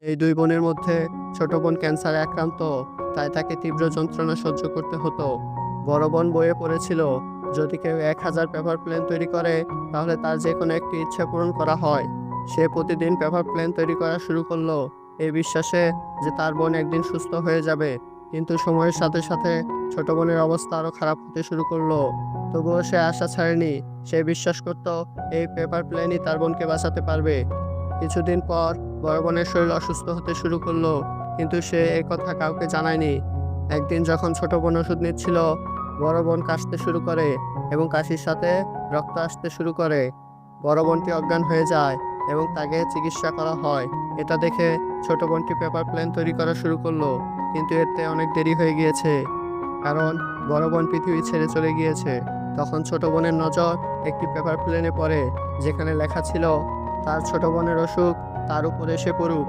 এই দুই বোনের মধ্যে ছোট বোন ক্যান্সারে আক্রান্ত, তাই তাকে তীব্র যন্ত্রণা সহ্য করতে হতো। বড় বোন বইয়ে পড়েছিল, যদি কেউ 1000 পেপার প্লেন তৈরি করে তাহলে তার যে কোনো একটি ইচ্ছা পূরণ করা হয়। সে প্রতিদিন পেপার প্লেন তৈরি করা শুরু করলো, এই বিশ্বাসে যে তার বোন একদিন সুস্থ হয়ে যাবে। কিন্তু সময়ের সাথে সাথে ছোট বোনের অবস্থা আরো খারাপ হতে শুরু করলো। তবুও সে আশা ছাড়েনি। সে বিশ্বাস করত এই পেপার প্লেনই তার বোনকে বাঁচাতে পারবে। কিছুদিন পর বড় বোনের শরীর অসুস্থ হতে শুরু করলো, কিন্তু সে এই কথা কাউকে জানায়নি। একদিন যখন ছোট বোন ওষুধ নিচ্ছিল, বড় বোন কাশতে শুরু করে এবং কাশির সাথে রক্ত আসতে শুরু করে। বড় বোনটি অজ্ঞান হয়ে যায় এবং তাকে চিকিৎসা করা হয়। এটা দেখে ছোট বোনটি পেপার প্লেন তৈরি করা শুরু করলো, কিন্তু এতে অনেক দেরি হয়ে গিয়েছে, কারণ বড় বোন পৃথিবী ছেড়ে চলে গিয়েছে। তখন ছোট বোনের নজর একটি পেপার প্লেনে পড়ে, যেখানে লেখা ছিল তার ছোট বোনের অসুখ তার উপর এসে পড়ুক।